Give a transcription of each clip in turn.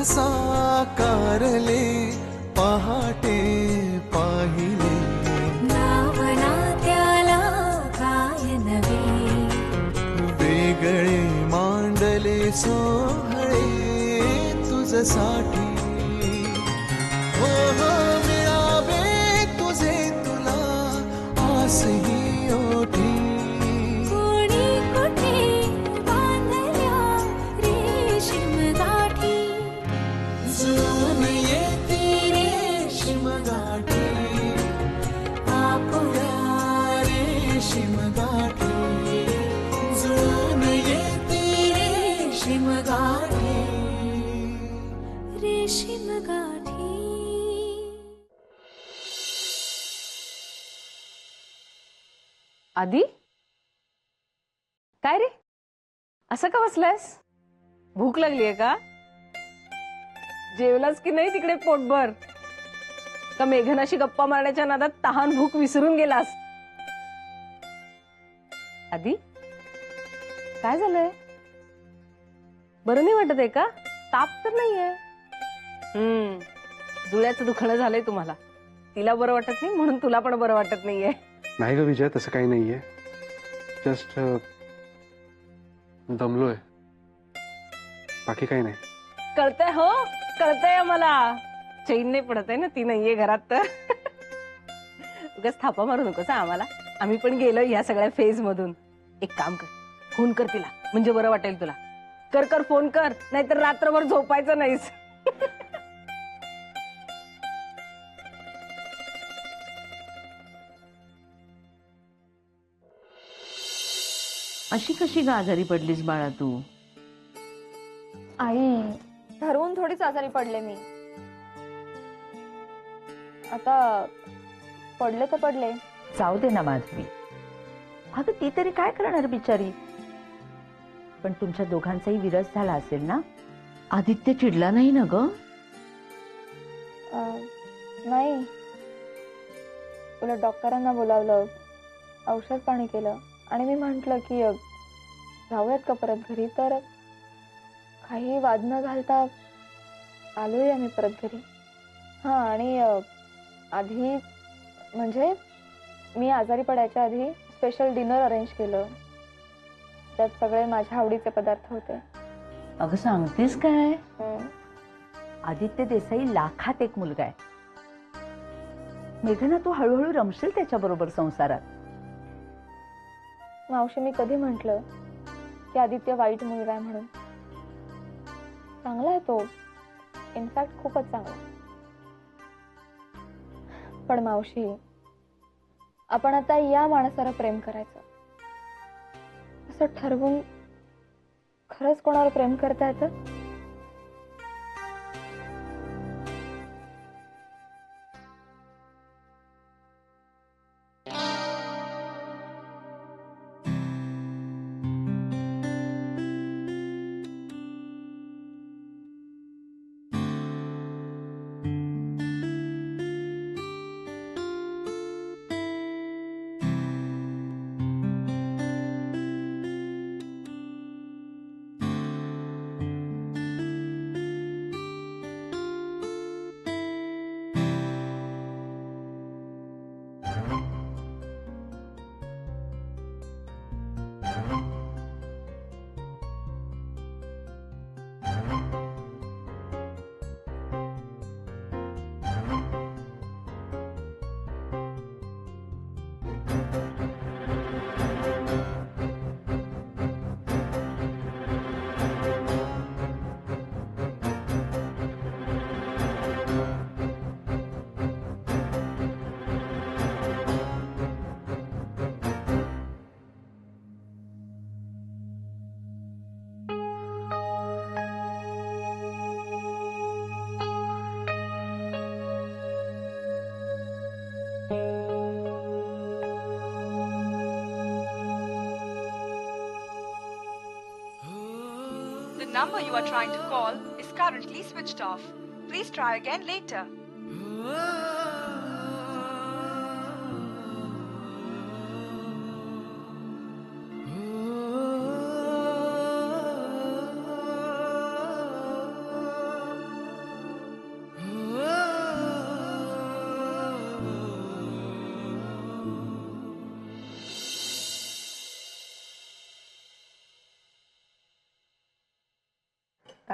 साकारले पहाटे पाहिले नावना त्याला काय नवे वेगळे मांडले सोहळे तुझसाठी हो हो मिळावे तुझे तुला आसही ओठी कोणी कुठे बांधल्या रेशीम गाठी जुळून येती रेशीम गाठी आपुल्या रेशीम गाठी जुळून येती रेशीम गाठी रेशीम गाठी. आधी काय रे असं का बसलायस? भूक लागलीये का? जेवलास की नाही तिकडे पोटभर? का मेघनाशी गप्पा मारण्याच्या नादात तहान भूक विसरून गेलास? आधी काय झालंय? बरं नाही वाटत आहे का? ताप तर नाहीये? जुळ्याचं दुखणं झालंय तुम्हाला. तिला बरं वाटत नाही म्हणून तुला पण बरं वाटत नाहीये. नाही ग विजय, तसं काही नाहीये. जस्ट दमलोय, बाकी काही नाही. कळतंय हो, कळतंय मला. चैन नाही पडत आहे ना ती नाहीये घरात तर. उगाच थापा मारू नकोस आम्हाला. आम्ही पण गेलो ह्या सगळ्या फेज मधून. एक काम कर, फोन कर तिला म्हणजे बरं वाटेल तुला. कर कर फोन कर, नाहीतर रात्रभर झोपायचं नाहीस. अशी कशी ग आजारी पडलीस बाळा तू? आई, ठरवून थोडीच आजारी पडले मी. आता पडले तर पडले. जाऊ दे ना माधवी. अगं ती तरी काय करणार बिचारी. पण तुमच्या दोघांचाही विरस झाला असेल ना? आदित्य चिडला नाही ना ग? नाही, उलट डॉक्टरांना बोलावलं, औषध पाणी केलं आणि मी म्हंटल की जाऊयात का परत घरी. तर काही वाद न घालता आलोय आम्ही परत घरी. हां, आणि आधी म्हणजे मी आजारी पडायच्या आधी स्पेशल डिनर अरेंज केलं, त्यात सगळे माझ्या आवडीचे पदार्थ होते. अगं सांगतेस काय? आदित्य देसाई लाखात एक मुलगा आहे. मेघना तू हळूहळू रमशील त्याच्या बरोबर संसारात. मावशी, मी कधी म्हंटल की आदित्य वाईट मुलगा आहे म्हणून? चांगला आहे तो, इनफॅक्ट खूपच चांगला. पण मावशी, आपण आता या माणसाला प्रेम करायचं असं ठरवून खरंच कोणावर प्रेम करता येतं? The number you are trying to call is currently switched off. Please try again later.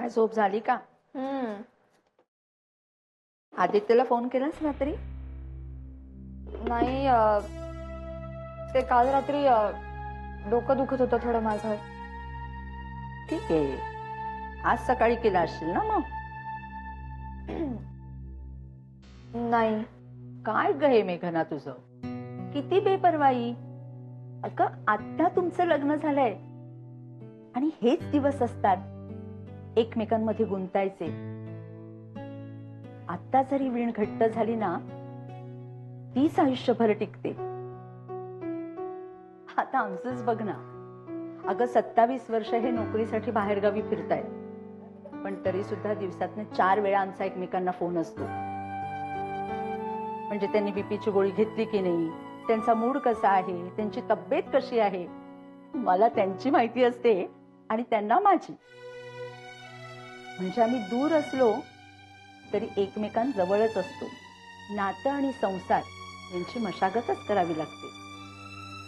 काय झोप झाली का? आदित्यला फोन केलास रात्री? नाही ते काल रात्री डोकं दुखत होतं थोडं माझं. ठीक आहे, आज सकाळी केला असशील ना मग? नाही. काय ग हे मेघना तुझं, किती बेपरवाई. अगं आता तुमचं लग्न झालंय आणि हेच दिवस असतात एकमेकांमध्ये गुंतायचे. आता जरी वीण घट्ट झाली ना, तीच आयुष्यभर टिकते. आता आमचंच बघ ना. अगं 27 वर्ष हे नोकरीसाठी बाहेरगावी फिरतायत, पण तरी सुद्धा दिवसातनं 4 वेळा आमचा एकमेकांना फोन असतो. म्हणजे त्यांनी बीपीची गोळी घेतली की नाही, त्यांचा मूड कसा आहे, त्यांची तब्येत कशी आहे, मला त्यांची माहिती असते आणि त्यांना माझी. म्हणजे आम्ही दूर असलो तरी एकमेकांजवळच असतो. नातं आणि संसार यांची मशागतच करावी लागते,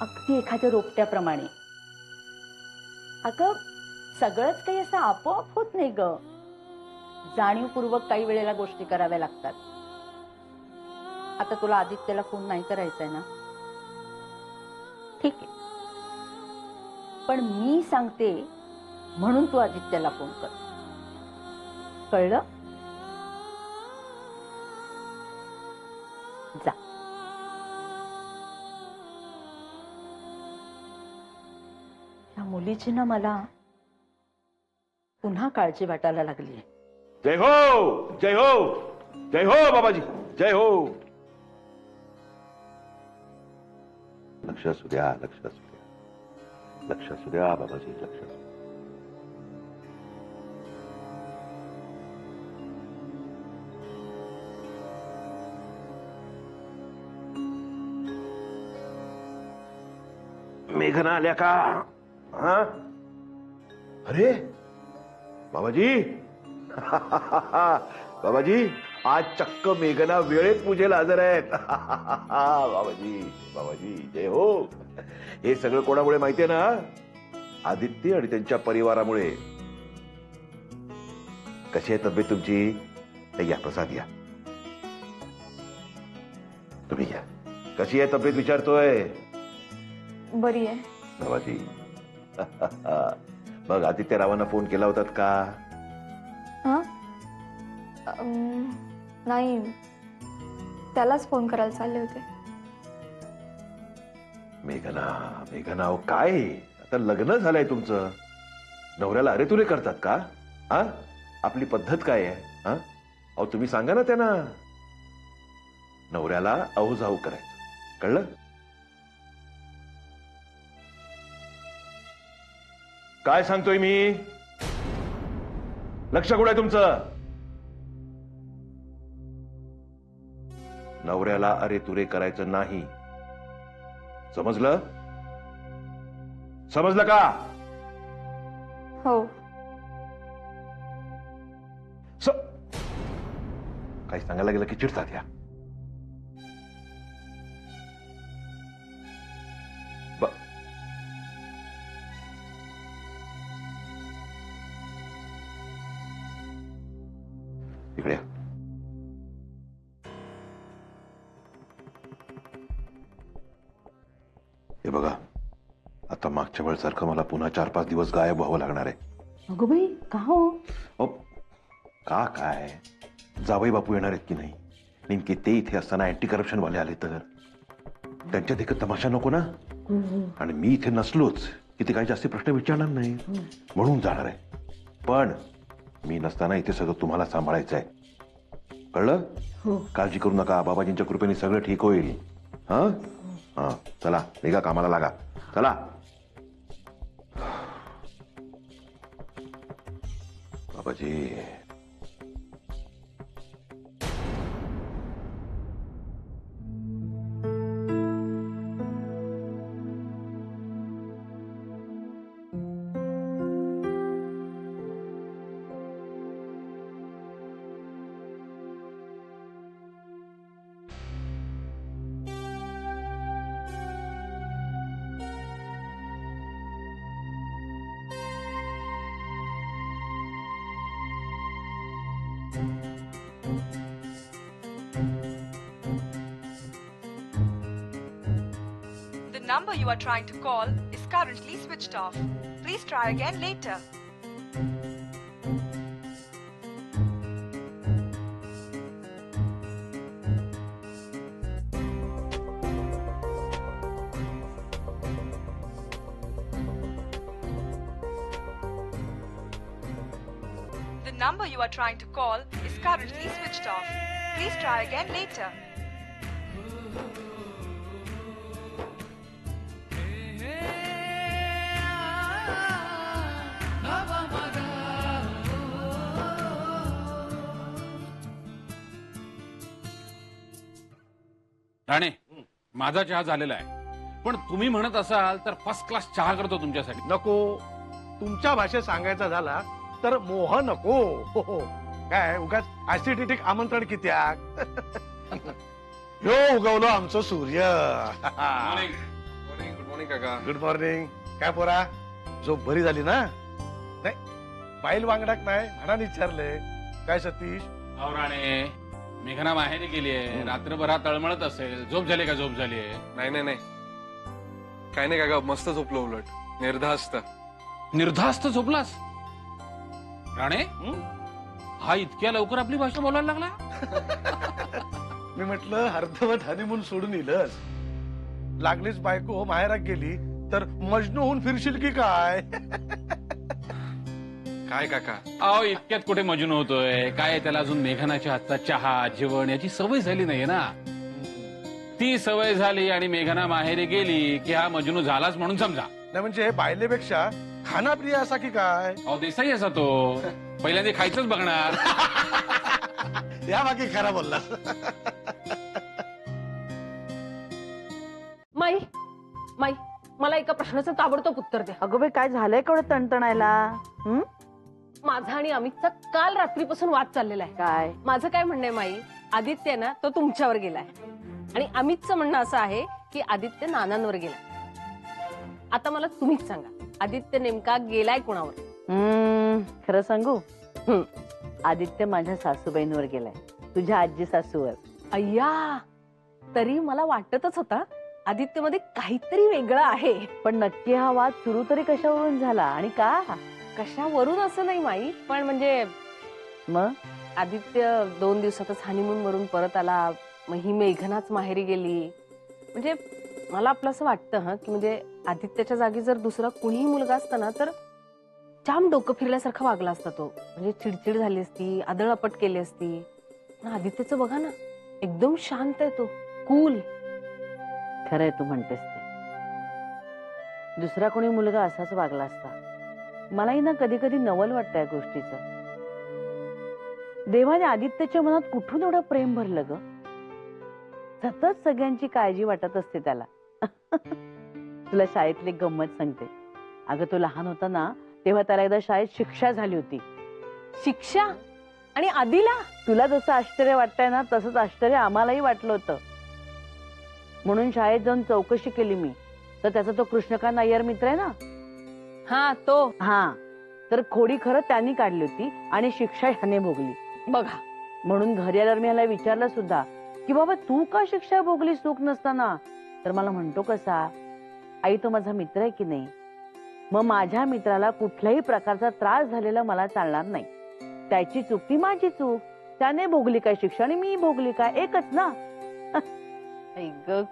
अगदी एखाद्या रोपट्याप्रमाणे. अगं सगळंच काही असं आपोआप होत नाही ग. जाणीवपूर्वक काही वेळेला गोष्टी कराव्या लागतात. आता तुला आदित्यला फोन नाही करायचा आहे ना, ठीक आहे, पण मी सांगते म्हणून तू आदित्यला फोन कर, कळलं? जा. या मुलीची ना मला पुन्हा काळजी वाटायला लागली. जय हो, जय हो, जय हो बाबाजी, जय हो. लक्ष असू द्या, लक्ष असू द्या, लक्ष असू द्या बाबाजी, लक्ष असू द्या. मेघना आल्या का? हा, अरे बाबाजी बाबाजी, आज चक्क मेघना वेळेत पूजेला हजर आहेत. बाबाजी, बाबाजी, जय हो. हे सगळं कोणामुळे माहितीये ना? आदित्य आणि त्यांच्या परिवारामुळे. कशी आहे तब्येत तुमची? या प्रसाद या, तुम्ही या. कशी आहे तब्येत विचारतोय? बरी आहे बाबाजी. मग आदित्य रावांना फोन केला होतात का? हा नाही, त्यालाच फोन करायला चालले होते. मेघना, मेघना, अहो काय आता लग्न झालंय तुमचं, नवऱ्याला अरे तुरे करतात का? हा, आपली पद्धत काय आहे? हा, अहो तुम्ही सांगा ना त्यांना. नवऱ्याला अहोजाऊ करायचं, कळलं? काय सांगतोय मी? लक्ष कुठं आहे तुमचं? नवऱ्याला अरे तुरे करायचं नाही, समजलं? समजलं का? हो. काही सांगायला गेलं की चिडतात या. इकडे या. हे बघा, आता मागच्या वेळेसारखं मला पुन्हा 4-5 दिवस गायब व्हावं लागणार आहे. अगो बाई, का हो? अहो, का काय, जावई बापू येणार आहेत की नाही? नेमके ते इथे असताना अँटी करप्शन वाले आले तर त्यांच्यात एक तमाशा नको ना. आणि मी इथे नसलोच की ते काही जास्त प्रश्न विचारणार नाही, म्हणून जाणार आहे. पण मी नसताना इथे सगळं तुम्हाला सांभाळायचं आहे, कळलं? काळजी करू नका, बाबाजींच्या कृपेने सगळं ठीक होईल. हा हा, चला निघा, कामाला लागा, चला. बाबाजी, number you are trying to call is currently switched off. Please try again later. The number you are trying to call is currently switched off. Please try again later. Rane, माझा चहा झालेला आहे, पण तुम्ही म्हणत असाल तर फर्स्ट क्लास चहा करतो तुमच्यासाठी. नको, तुमच्या भाषेत सांगायचा झाला तर मोह नको. हो, हो. काय उगाच ऍसिडिटीक आमंत्रण किती ह्यो उगवलो आमचं सूर्य. गुड मॉर्निंग काका. Good morning. काय पोरा, झोप बरी झाली ना? नाही, बाईल वांगडाक नाही म्हणा विचारले. काय सतीश? अहो राणे, मेघना माहेरी गेलीये, रात्रभरात तळमळत असेल. झोप झाली का? झोप झाली आहे? नाही नाही नाही, काय नाही काका, मस्त झोपलो. उलट निर्धास्त. निर्धास्त झोपलास? राणे, हा इतक्या लवकर आपली भाषा बोलायला लागला? मी म्हटलं अर्धवट हनीमून सोडून येलच. लागलीच बायको माहेरात गेली तर मजनू होऊन फिरशील की काय? काय काका? अहो इतक्यात कुठे मजनू होतोय? काय त्याला अजून मेघनाच्या हातचा चहा जेवण याची सवय झाली नाहीये ना. ती सवय झाली आणि मेघना माहेरी गेली की हा मजनू झालाच म्हणून समजा. नाही म्हणजे बायलेपेक्षा खानाप्रिय असा की काय? अहो देसाई असा तो, पहिल्यांदा खायचंच बघणार. या बाकी खरा बोलला. माई माई, मला एका प्रश्नाचं ताबडतोब उत्तर द्या. अगं बाई, काय झालंय केवढं तणतणायला? माझा आणि अमितचा काल रात्रीपासून वाद चाललेला आहे. काय? माझं काय म्हणणं आहे माई, आदित्य ना तो तुमच्यावर गेलाय आणि अमितचं म्हणणं असं आहे की आदित्य नानांवर गेलाय. आता मला तुम्हीच सांगा, आदित्य नेमका गेलाय कोणावर? खरं सांगू, आदित्य माझ्या सासूबाईंवर गेलाय, तुझ्या आजी सासूवर. अय्या, तरी मला वाटतच होता आदित्यमध्ये काहीतरी वेगळं आहे. पण नक्की हा वाद सुरू तरी कशावरून झाला आणि का? कशावरून असं नाही माई, पण म्हणजे मग आदित्य 2 दिवसातच हनीमून वरून परत आला, मग ही मेघनाच माहेरी गेली. म्हणजे मला आपलं असं वाटतं की म्हणजे आदित्यच्या जागी जर दुसरा कुणीही मुलगा असता ना तर जाम डोकं फिरल्यासारखा वागला असता तो. म्हणजे चिडचिड झाली असती, आदळपट केली असती. पण आदित्यचं बघा ना, एकदम शांत आहे तो, कूल. खरंय तू म्हणतेस ते. दुसरा कोणी मुलगा असाच वागला असता. मलाही ना कधी कधी नवल वाटतं या गोष्टीचं. देवाने आदित्यच्या मनात कुठून एवढं प्रेम भरलं ग? सतत सगळ्यांची काळजी वाटत असते त्याला. तुला शाळेतली गंमत सांगते. अगं तो लहान होता ना तेव्हा त्याला एकदा शाळेत शिक्षा झाली होती. शिक्षा? आणि आदिला? तुला जसं आश्चर्य वाटतंय ना तसंच आश्चर्य आम्हालाही वाटलं होतं. म्हणून शाळेत जाऊन चौकशी केली मी, तर त्याचा तो कृष्णकांत अय्यर मित्र आहे ना, हा तो. हा, तर खोडी खरं त्यांनी काढली होती आणि शिक्षा ह्याने भोगली. बघा, म्हणून घरी आल्यावर मी ह्याला विचारलं सुद्धा की बाबा तू का शिक्षा भोगली सुख नसताना? तर मला म्हणतो कसा, आई तो माझा मित्र आहे की नाही, मग माझ्या मित्राला कुठल्याही प्रकारचा त्रास झालेला मला चालणार नाही. त्याची चूक ती माझी चूक. त्याने भोगली काय शिक्षा आणि मी भोगली काय, एकच ना.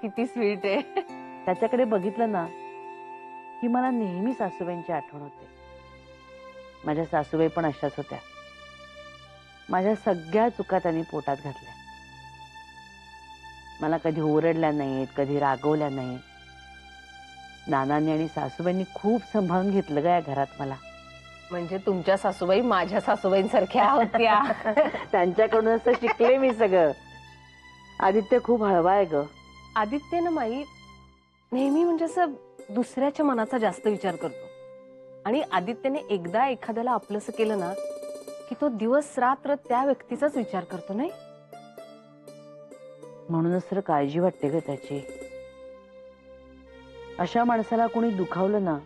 किती स्वीट आहे. त्याच्याकडे बघितलं ना की मला नेहमी सासूबाईंची आठवण होते. माझ्या सासूबाई पण अशाच होत्या. माझ्या सगळ्या चुका त्यांनी पोटात घातल्या. मला कधी ओरडल्या नाहीत, कधी रागवल्या नाहीत. नानांनी आणि सासूबाईंनी खूप सांभाळून घेतलं ग या घरात मला. म्हणजे तुमच्या सासूबाई माझ्या सासूबाईंसारख्या होत्या. त्यांच्याकडूनच तर शिकले मी सगळं. आदित्य खूप हळवा आहे ग. आदित्य ना माई नेहमी म्हणजे असं दुसऱ्याच्या मनाचा जास्त विचार करतो. आणि आदित्यने एकदा एखाद्याला आपलंसं केलं ना की तो दिवस रात्र त्या व्यक्तीचाच विचार करतो. नाही, म्हणूनच तर काळजी वाटते ग त्याची. अशा माणसाला कोणी दुखावलं ना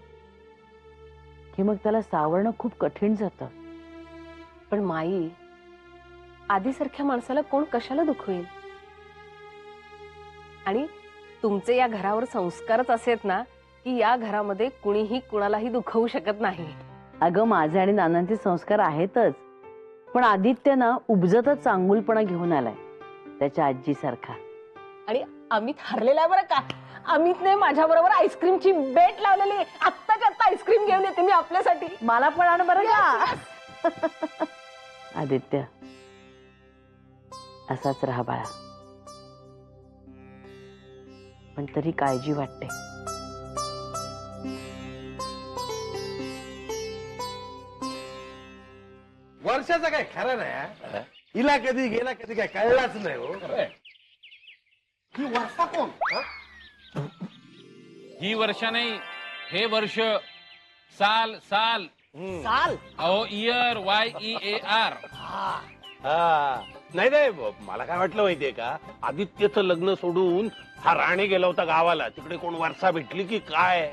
की मग त्याला सावरणं खूप कठीण जातं. पण माई, आधीसारख्या माणसाला कोण कशाला दुखवेल? आणि तुमचे या घरावर संस्कारच असेत ना की या घरामध्ये कुणीही कुणालाही दुखवू शकत नाही. अगं माझे आणि नानांचे संस्कार आहेतच, पण आदित्य ना उबजतच चांगुलपणा घेऊन आलाय त्याच्या आजीसारखा. आणि अमित हरलेला आहे बरं का. अमितने माझ्या बरोबर आईस्क्रीमची बेट लावलेली. आत्ताच्या आत्ता आईस्क्रीम घेऊन येते मी आपल्यासाठी. मला पण आण बरं का. आदित्य असाच राहा बाळा, पण तरी काळजी वाटते. वर्षाचा काय खरं नाही. हिला कधी गेला कधी काय कळलाच नाही हो. ही वर्षा कोण? ही वर्ष नाही, हे वर्ष. साल साल साल. अहो इयर, YEAR. नाही नाही, मला काय वाटलं माहितीये का, आदित्यचं लग्न सोडून हा राणे गेला होता गावाला, तिकडे कोण वर्षा भेटली की काय?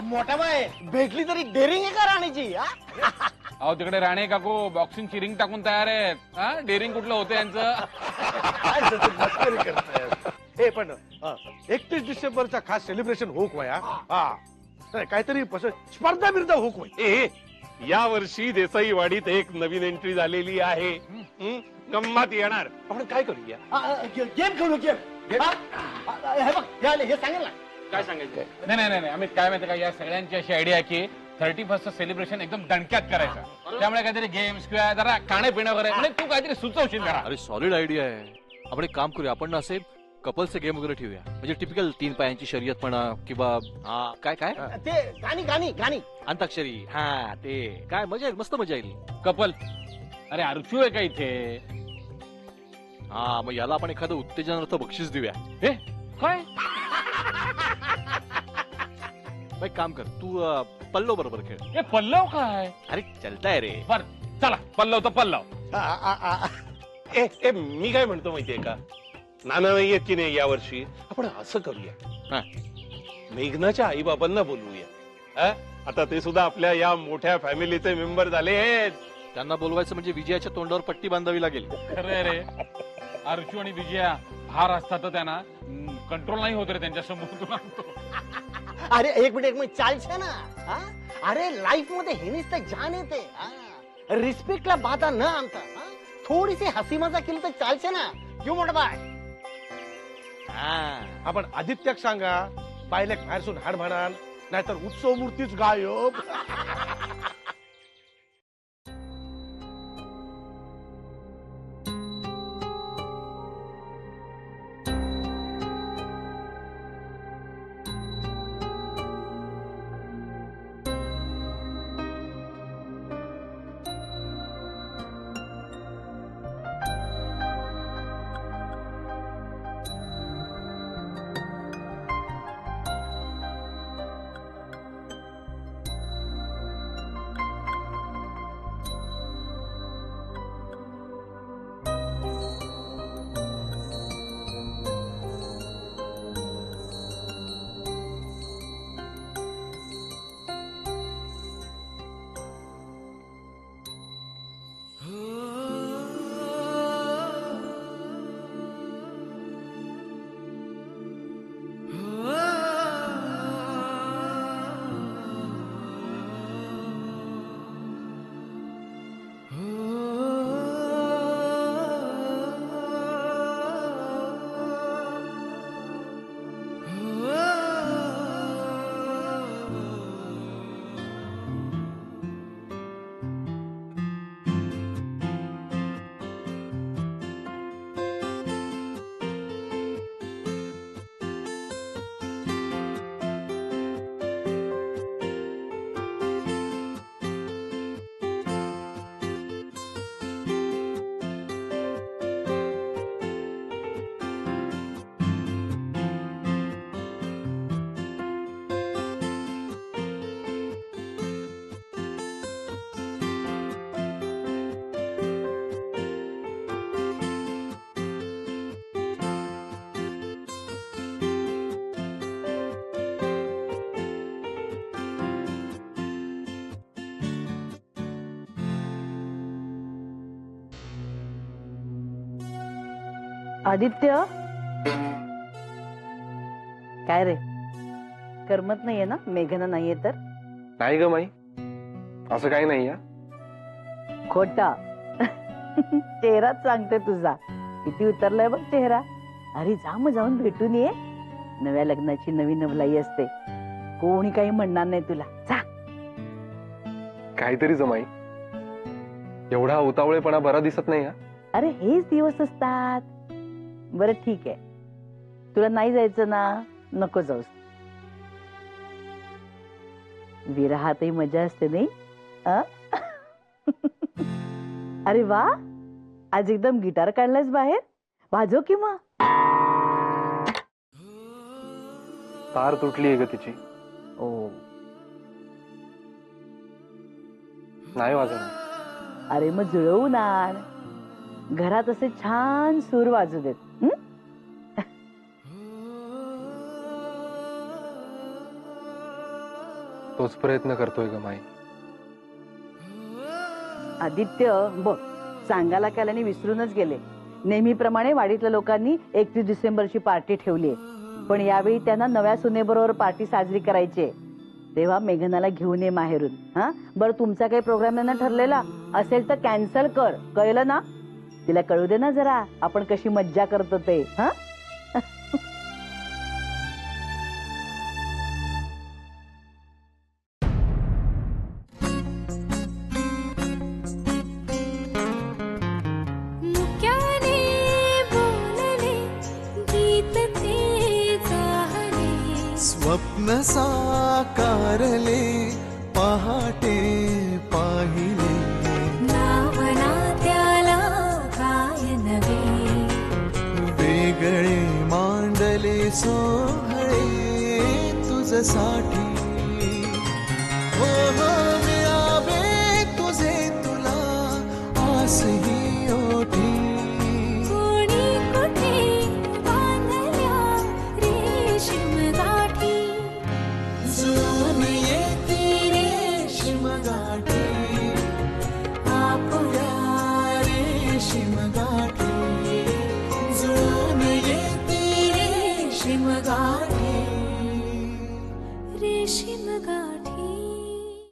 मोठा बाय भेटली तरी डेअरिंग आहे का राणीची? अहो तिकडे राणे काकू बॉक्सिंगची रिंग टाकून तयार आहेत. हा डेअरिंग कुठलं होतं यांचं? हे पण 31 डिसेंबरचा खास सेलिब्रेशन होक वया. हा काहीतरी स्पर्धा बिर्धा होक वय. या वर्षी देसाईवाडीत एक नवीन एंट्री झालेली आहे. गंमत येणार. आपण काय करूया? गेम खेळू गेम. हे सांगेल ना काय सांगायचं? नाही नाही नाही, आम्ही काय माहिती का, या सगळ्यांची अशी आयडिया की 31st सेलिब्रेशन एकदम दणक्यात करायचं. त्यामुळे काहीतरी गेम्स किंवा जरा खाणे पिणं वगैरे म्हणजे तू काहीतरी सुचवशील जरा. अरे सॉलिड आयडिया आहे. आपण एक काम करूया, आपण ना असे कपल्सचे गेम वगैरे ठेवूया, म्हणजे टिपिकल 3 पायांची शर्यत म्हणा किंवा काय काय ते गाणी गाणी गाणी अंताक्षरी. हा ते काय मजा येईल, मस्त मजा येईल. कपल. अरे अर्चू आहे का इथे? हा मग याला आपण एखादं उत्तेजनार्थ बक्षीस देऊया. हे काय? एक काम कर, तू पल्लव बरोबर खेळ. हे पल्लव काय? अरे चलताय रे. बर चला, पल्लव तर पल्लव. मी काय म्हणतो माहितीये का, नाना नाही येत की नाही या वर्षी, आपण असं करूया, मेघनाच्या आई बाबांना बोलवूया. आता ते सुद्धा आपल्या या मोठ्या फॅमिलीचे मेंबर झाले आहेत. त्यांना बोलवायचं म्हणजे विजयाच्या तोंडावर पट्टी बांधावी लागेल. खरंय रे. अर्चू आणि विजया भार असतात तर त्यांना कंट्रोल नाही होत रे त्यांच्या समोर. अरे एक मिनिट चाल छे ना. अरे लाईफ मध्ये हेनीच तर जान येते. रिस्पेक्टला बाधा न आणता थोडीशी हसी मजा केली तर चालशे ना. क्यों मोठा बाय? आपण आदित्याक सांगा, बायलेक बाहेरसून हाड म्हणाल, नाहीतर उत्सव मूर्तीच गायब. आदित्य काय रे, करमत नाहीये ना मेघना नाहीये तर? नाही ग माई, असं काही नाही खोटा चेहराच सांगते तुझा, किती उतरलाय बघ चेहरा. अरे जा मग, जाऊन भेटून ये. नव्या लग्नाची नवी नवलाई असते, कोणी काही म्हणणार नाही तुला. जा. काहीतरी जमाई, एवढा उतावळेपणा बरा दिसत नाही. अरे हेच दिवस असतात. बरं ठीक आहे, तुला नाही जायचं ना, नको जाऊस. विरहातही मजा असते नाही? अरे वा, आज एकदम गिटार काढलास बाहेर, वाजव की मग. तार तुटली ग तिची. ओ नाही वाजवणार. अरे मग जुळवून आण, घरात असे छान सूर वाजू देत. तोच प्रयत्न करतोय ग माई. आदित्य बघ, सांगायला केल्याने विसरूनच गेले. नेहमीप्रमाणे वाडीतल्या लोकांनी 31 डिसेंबरची पार्टी ठेवली, पण यावेळी त्यांना नव्या सुनेबरोबर पार्टी साजरी करायची. तेव्हा मेघनाला घेऊन ये माहेरून. हा बरं, तुमचा काही प्रोग्राम नाही ठरलेला असेल तर कॅन्सल कर, कळलं ना? तिला कळू दे ना जरा, आपण कशी मज्जा करतो ते. हा स्वप्न साकारले पहाटे पाहिले, नावना त्याला काय नवे, वेगळे मांडले सोहळे तुझसाठी. हो हो मिळावे तुझे तुला आसही ओठी, कोणी कुठे बांधल्या रेशीम गाठी, जुळून येती रेशीम गाठी, आपल्या रेशीम गाठी, जुळून येती रेशीम गाठी, रेशीम गाठी.